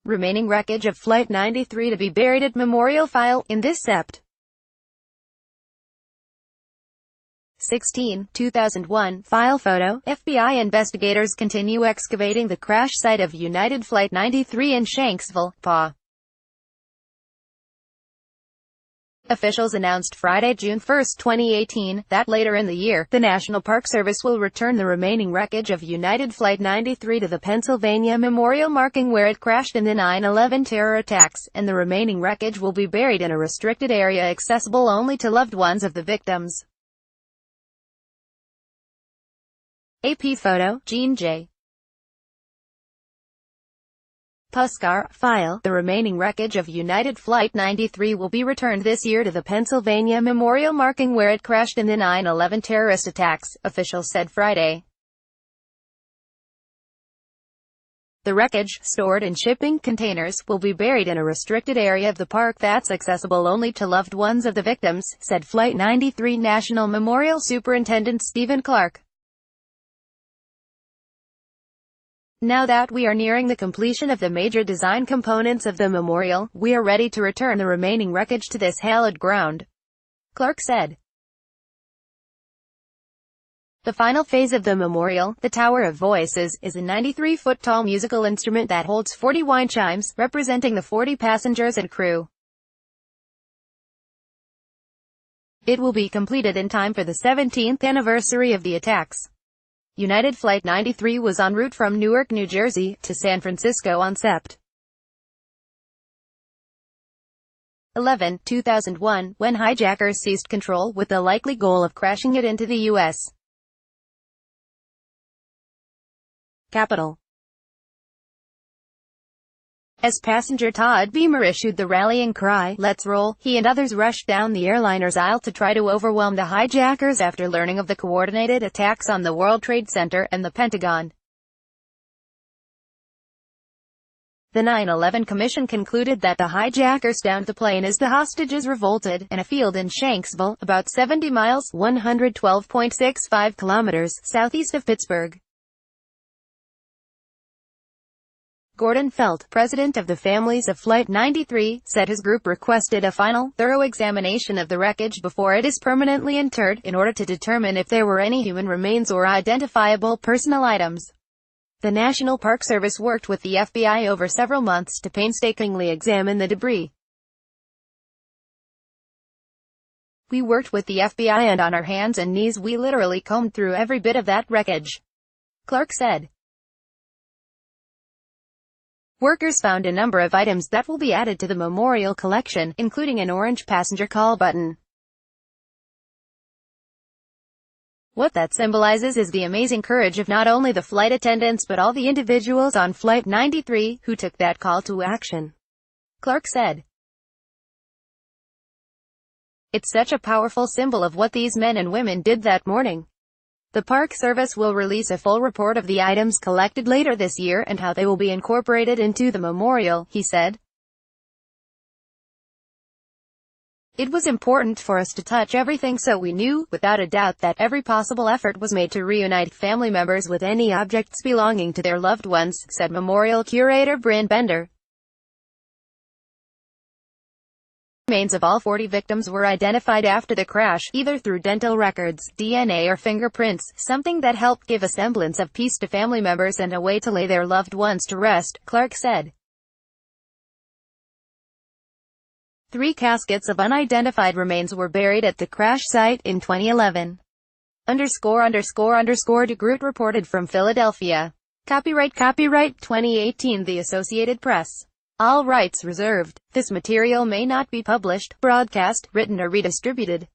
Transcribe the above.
Remaining wreckage of Flight 93 to be buried at Memorial File, in this Sept. 16, 2001, file photo. FBI investigators continue excavating the crash site of United Flight 93 in Shanksville, PA. Officials announced Friday, June 1, 2018, that later in the year, the National Park Service will return the remaining wreckage of United Flight 93 to the Pennsylvania Memorial, marking where it crashed in the 9/11 terror attacks, and the remaining wreckage will be buried in a restricted area accessible only to loved ones of the victims. AP photo, Jean J. Puskar, file. The remaining wreckage of United Flight 93 will be returned this year to the Pennsylvania Memorial, marking where it crashed in the 9/11 terrorist attacks, officials said Friday. The wreckage, stored in shipping containers, will be buried in a restricted area of the park that's accessible only to loved ones of the victims, said Flight 93 National Memorial Superintendent Stephen Clark. Now that we are nearing the completion of the major design components of the memorial, we are ready to return the remaining wreckage to this hallowed ground, Clark said. The final phase of the memorial, the Tower of Voices, is a 93-foot-tall musical instrument that holds 40 wind chimes, representing the 40 passengers and crew. It will be completed in time for the 17th anniversary of the attacks. United Flight 93 was en route from Newark, New Jersey, to San Francisco on Sept. 11, 2001, when hijackers seized control, with the likely goal of crashing it into the U.S. Capitol. As passenger Todd Beamer issued the rallying cry, "Let's roll," he and others rushed down the airliner's aisle to try to overwhelm the hijackers after learning of the coordinated attacks on the World Trade Center and the Pentagon. The 9/11 Commission concluded that the hijackers downed the plane as the hostages revolted, in a field in Shanksville, about 70 miles (112.65 kilometers) southeast of Pittsburgh. Gordon Felt, president of the families of Flight 93, said his group requested a final, thorough examination of the wreckage before it is permanently interred, in order to determine if there were any human remains or identifiable personal items. The National Park Service worked with the FBI over several months to painstakingly examine the debris. "We worked with the FBI and on our hands and knees we literally combed through every bit of that wreckage," Clark said. Workers found a number of items that will be added to the memorial collection, including an orange passenger call button. "What that symbolizes is the amazing courage of not only the flight attendants but all the individuals on Flight 93, who took that call to action," Clark said. "It's such a powerful symbol of what these men and women did that morning." The Park Service will release a full report of the items collected later this year and how they will be incorporated into the memorial, he said. "It was important for us to touch everything, so we knew, without a doubt, that every possible effort was made to reunite family members with any objects belonging to their loved ones," said memorial curator Bryn Bender. Remains of all 40 victims were identified after the crash, either through dental records, DNA or fingerprints, something that helped give a semblance of peace to family members and a way to lay their loved ones to rest, Clark said. 3 caskets of unidentified remains were buried at the crash site in 2011. DeGroot reported from Philadelphia. Copyright 2018 The Associated Press. All rights reserved. This material may not be published, broadcast, written or redistributed.